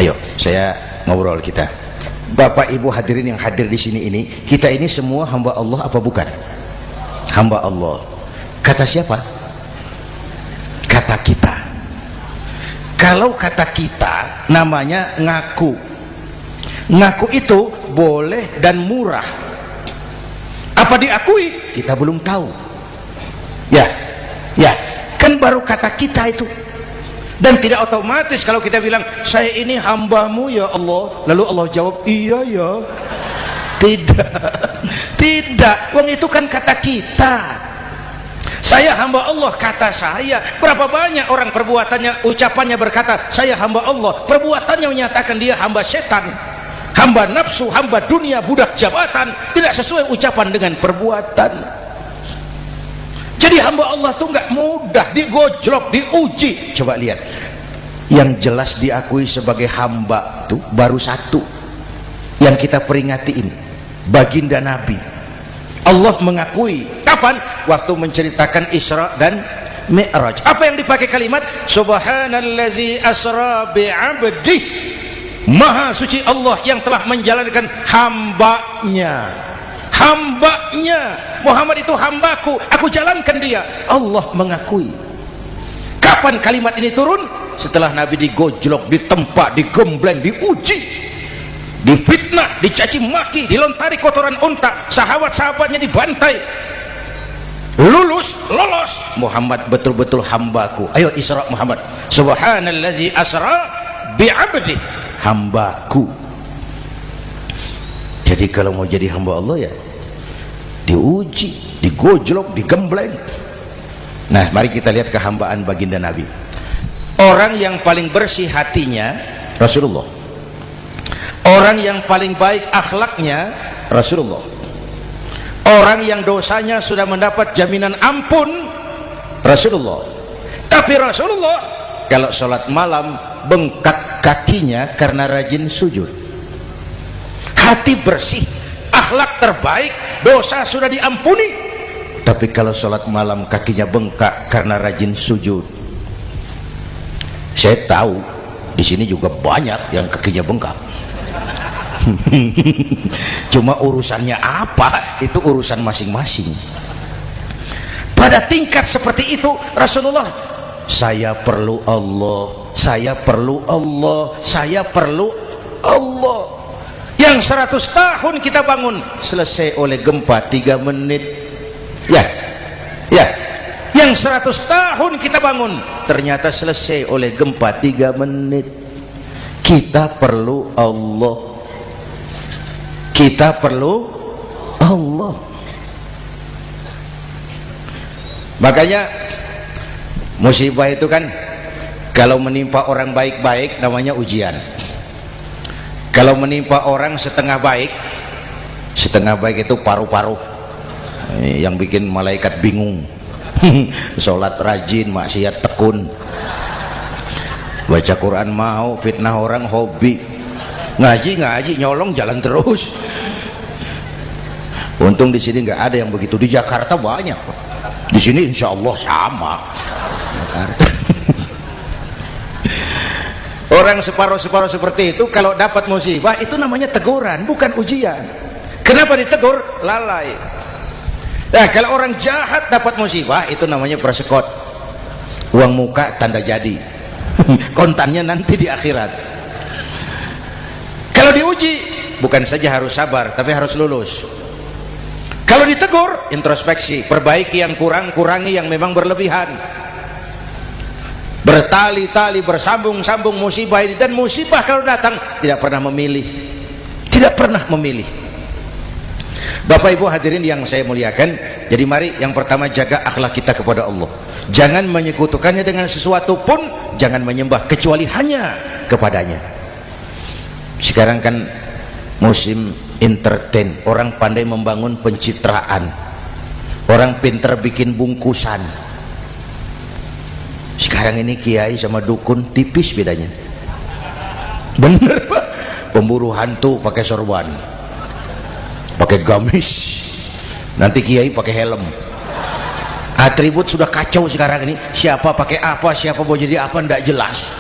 Ayo, saya ngobrol kita. Bapak Ibu hadirin yang hadir di sini ini, kita ini semua hamba Allah apa bukan? Hamba Allah. Kata siapa? Kata kita. Kalau kata kita namanya ngaku. Ngaku itu boleh dan murah. Apa diakui? Kita belum tahu. Ya, kan baru kata kita itu. Dan tidak otomatis kalau kita bilang saya ini hambamu ya Allah, lalu Allah jawab iya ya. Tidak, wong itu kan kata kita. Saya hamba Allah, kata saya. Berapa banyak orang perbuatannya, ucapannya berkata saya hamba Allah, perbuatannya menyatakan dia hamba setan, hamba nafsu, hamba dunia, budak jabatan. Tidak sesuai ucapan dengan perbuatan. Jadi hamba Allah tuh nggak mudah, digojlok, diuji. Coba lihat, yang jelas diakui sebagai hamba tuh baru satu yang kita peringati ini, baginda Nabi. Allah mengakui kapan? Waktu menceritakan Isra dan Mi'raj. Apa yang dipakai kalimat? Subhanallazi asra bi'abdi. Maha suci Allah yang telah menjalankan hambanya. Muhammad itu hambaku, aku jalankan dia. Allah mengakui. Kapan kalimat ini turun? Setelah Nabi digojlok, ditempa, digembleng, diuji, difitnah, dicaci maki, dilontari kotoran unta, sahabat-sahabatnya dibantai. Lolos, Muhammad betul-betul hambaku. Ayo Isra Muhammad. Subhanallazi asra bi'abdi, hambaku. Jadi kalau mau jadi hamba Allah ya diuji, digojlok, digembleng. Nah, mari kita lihat kehambaan baginda Nabi. Orang yang paling bersih hatinya Rasulullah. Orang yang paling baik akhlaknya Rasulullah. Orang yang dosanya sudah mendapat jaminan ampun Rasulullah. Tapi Rasulullah kalau sholat malam bengkak kakinya karena rajin sujud. Hati bersih, akhlak terbaik, dosa sudah diampuni, tapi kalau sholat malam kakinya bengkak karena rajin sujud. Saya tahu di sini juga banyak yang kakinya bengkak. Cuma urusannya apa, itu urusan masing-masing. Pada tingkat seperti itu Rasulullah, saya perlu Allah, saya perlu Allah, saya perlu Allah. Yang 100 tahun kita bangun selesai oleh gempa 3 menit. Ya. Yang 100 tahun kita bangun ternyata selesai oleh gempa 3 menit. Kita perlu Allah. Kita perlu Allah. Makanya musibah itu kan kalau menimpa orang baik-baik namanya ujian. Kalau menimpa orang setengah baik itu paru-paru yang bikin malaikat bingung. Sholat rajin, maksiat tekun, baca Quran mau, fitnah orang hobi, ngaji nyolong jalan terus. Untung di sini nggak ada yang begitu. Di Jakarta banyak, di sini insya Allah sama. Jakarta. Orang separuh-separuh seperti itu kalau dapat musibah itu namanya teguran, bukan ujian. Kenapa ditegur? Lalai. Nah, kalau orang jahat dapat musibah itu namanya persekot. Uang muka tanda jadi. Kontannya nanti di akhirat. Kalau diuji bukan saja harus sabar tapi harus lulus. Kalau ditegur introspeksi, perbaiki yang kurang, kurangi yang memang berlebihan. Bertali-tali, bersambung-sambung musibah ini. Dan musibah kalau datang tidak pernah memilih, tidak pernah memilih. Bapak Ibu hadirin yang saya muliakan, jadi mari yang pertama jaga akhlak kita kepada Allah. Jangan menyekutukannya dengan sesuatu pun, jangan menyembah kecuali hanya kepadanya. Sekarang kan musim entertain, orang pandai membangun pencitraan, orang pinter bikin bungkusan. Sekarang ini kiai sama dukun tipis bedanya. Bener Pak, pemburu hantu pakai sorban, pakai gamis, nanti kiai pakai helm. Atribut sudah kacau sekarang ini, siapa pakai apa, siapa mau jadi apa, tidak jelas.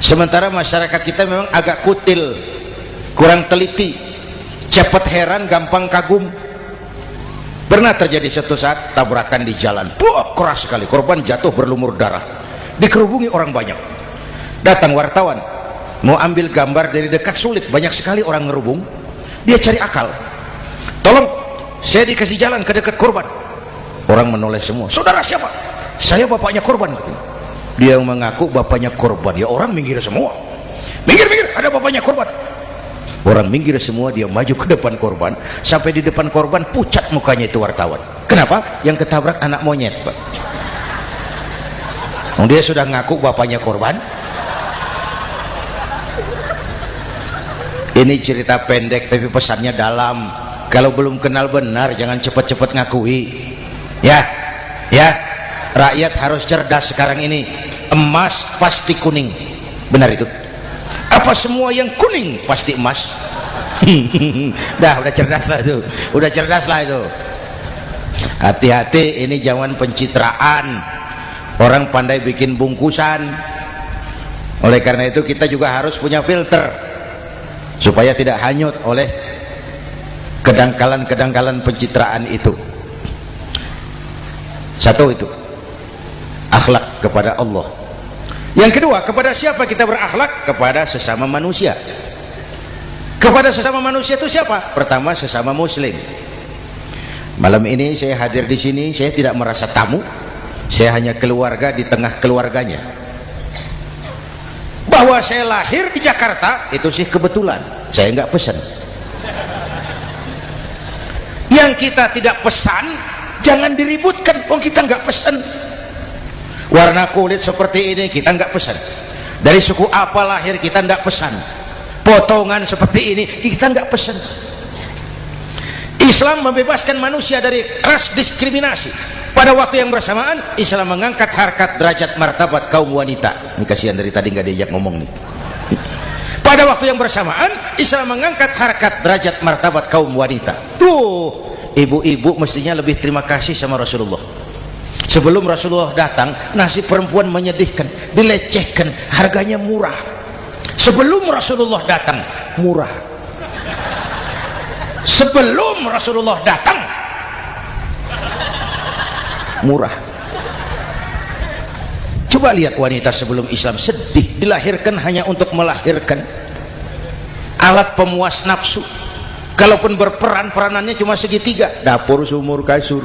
Sementara masyarakat kita memang agak kutil, kurang teliti, cepat heran, gampang kagum. Pernah terjadi satu saat tabrakan di jalan, keras sekali, korban jatuh berlumur darah, dikerubungi orang banyak. Datang wartawan mau ambil gambar dari dekat, sulit, banyak sekali orang ngerubung. Dia cari akal, tolong saya dikasih jalan ke dekat korban. Orang menoleh semua. Saudara siapa? Saya bapaknya korban. Dia mengaku bapaknya korban. Ya orang minggir semua, minggir, ada bapaknya korban. Orang minggir semua, dia maju ke depan korban. Sampai di depan korban, pucat mukanya itu wartawan. Kenapa? Yang ketabrak anak monyet, Pak. Dia sudah ngaku bapaknya korban. Ini cerita pendek tapi pesannya dalam. Kalau belum kenal benar, jangan cepat-cepat ngakui. Ya, rakyat harus cerdas sekarang ini. Emas pasti kuning, benar itu? Apa semua yang kuning pasti emas? Udah cerdas lah itu, hati-hati, ini zaman pencitraan, orang pandai bikin bungkusan. Oleh karena itu kita juga harus punya filter supaya tidak hanyut oleh kedangkalan pencitraan itu. Satu itu akhlak kepada Allah. Yang kedua, kepada siapa kita berakhlak? Kepada sesama manusia. Kepada sesama manusia itu siapa? Pertama, sesama muslim. Malam ini saya hadir di sini, saya tidak merasa tamu, saya hanya keluarga di tengah keluarganya. Bahwa saya lahir di Jakarta itu sih kebetulan, saya nggak pesan. Yang kita tidak pesan jangan diributkan, kita nggak pesan. Warna kulit seperti ini kita nggak pesan, dari suku apa lahir kita nggak pesan, potongan seperti ini kita nggak pesan. Islam membebaskan manusia dari ras diskriminasi. Pada waktu yang bersamaan Islam mengangkat harkat derajat martabat kaum wanita. Ini kasihan dari tadi nggak diajak ngomong nih. Pada waktu yang bersamaan Islam mengangkat harkat derajat martabat kaum wanita. Tuh, ibu-ibu mestinya lebih terima kasih sama Rasulullah. Sebelum Rasulullah datang, nasib perempuan menyedihkan, dilecehkan, harganya murah. Sebelum Rasulullah datang, murah. Sebelum Rasulullah datang, murah. Coba lihat wanita sebelum Islam, sedih, dilahirkan hanya untuk melahirkan, alat pemuas nafsu. Kalaupun berperan, peranannya cuma segitiga, dapur sumur kasur,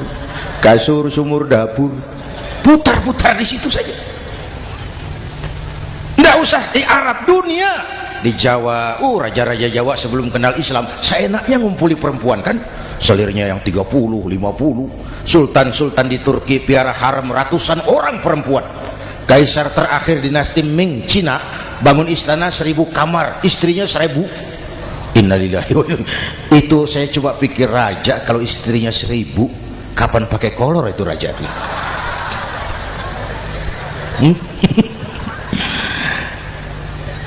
kasur sumur dapur, putar-putar di situ saja. Nggak usah di Arab, dunia, di Jawa, raja-raja Jawa sebelum kenal Islam seenaknya ngumpuli perempuan kan, selirnya yang 30, 50. Sultan-sultan di Turki piara harem ratusan orang perempuan. Kaisar terakhir dinasti Ming Cina bangun istana 1000 kamar, istrinya 1000. Innalillahi wa inna. Itu saya coba pikir, raja kalau istrinya 1000, kapan pakai kolor itu raja?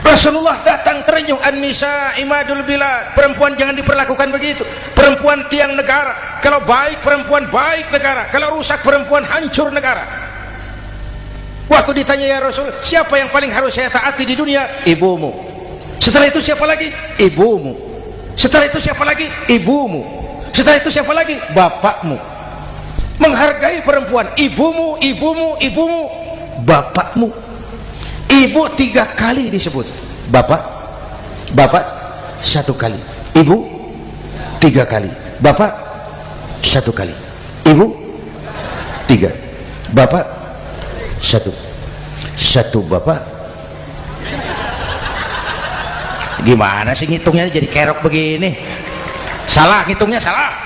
Rasulullah datang terenyuh, an-nisa imadul bilad, perempuan jangan diperlakukan begitu, perempuan tiang negara. Kalau baik perempuan baik negara, kalau rusak perempuan hancur negara. Waktu ditanya, ya Rasul, siapa yang paling harus saya taati di dunia? Ibumu. Setelah itu siapa lagi? Ibumu. Setelah itu siapa lagi? Ibumu. Setelah itu siapa lagi? Bapakmu. Menghargai perempuan, ibumu, ibumu, ibumu, bapakmu. Ibu 3 kali disebut, bapak 1 kali, ibu 3 kali, bapak 1 kali, ibu 3, bapak 1 bapak. Gimana sih ngitungnya jadi kerok begini? Salah ngitungnya, salah.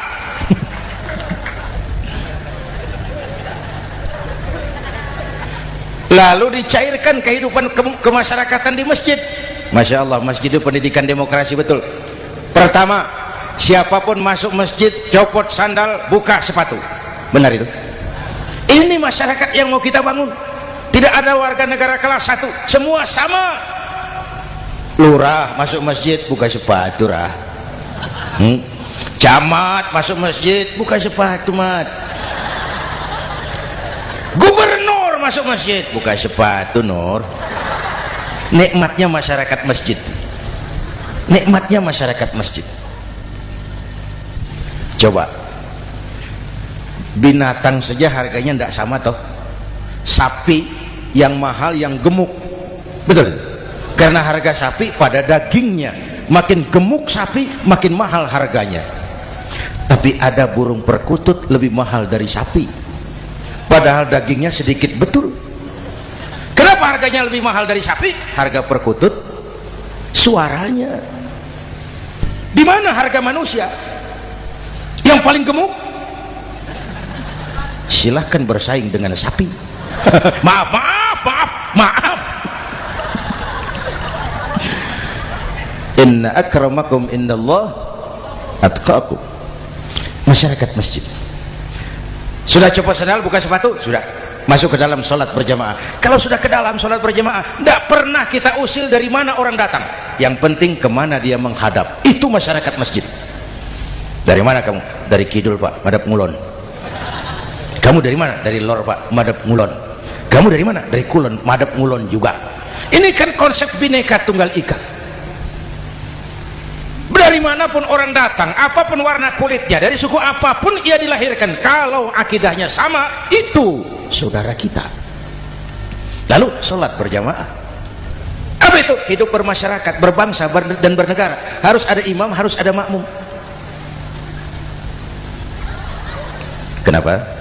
Lalu dicairkan kehidupan kemasyarakatan di masjid. Masya Allah, masjid itu pendidikan demokrasi betul. Pertama, siapapun masuk masjid copot sandal, buka sepatu. Benar itu? Ini masyarakat yang mau kita bangun. Tidak ada warga negara kelas 1, semua sama. Lurah masuk masjid buka sepatu, camat masuk masjid buka sepatu, mat. Gubernur masuk masjid buka sepatu, Nur. Nikmatnya masyarakat masjid, nikmatnya masyarakat masjid. Coba binatang saja harganya tidak sama toh. Sapi yang mahal yang gemuk, betul, karena harga sapi pada dagingnya, makin gemuk sapi makin mahal harganya. Tapi ada burung perkutut lebih mahal dari sapi, padahal dagingnya sedikit, betul. Kenapa harganya lebih mahal dari sapi? Harga perkutut suaranya. Di mana harga manusia yang paling gemuk? Silahkan bersaing dengan sapi. maaf. Inna akramakum indallah atqakum. Masyarakat masjid sudah coba sandal, buka sepatu, sudah masuk ke dalam sholat berjamaah. Kalau sudah ke dalam sholat berjamaah, tidak pernah kita usil dari mana orang datang, yang penting kemana dia menghadap. Itu masyarakat masjid. Dari mana kamu? Dari kidul pak, madhab ngulon. Kamu dari mana? Dari lor pak, madhab ngulon. Kamu dari mana? Dari kulon, madhab ngulon juga. Ini kan konsep bineka tunggal ika. Dari manapun orang datang, apapun warna kulitnya, dari suku apapun ia dilahirkan, kalau akidahnya sama, itu saudara kita. Lalu sholat berjamaah, apa itu? Hidup bermasyarakat, berbangsa dan bernegara. Harus ada imam, harus ada makmum. Kenapa?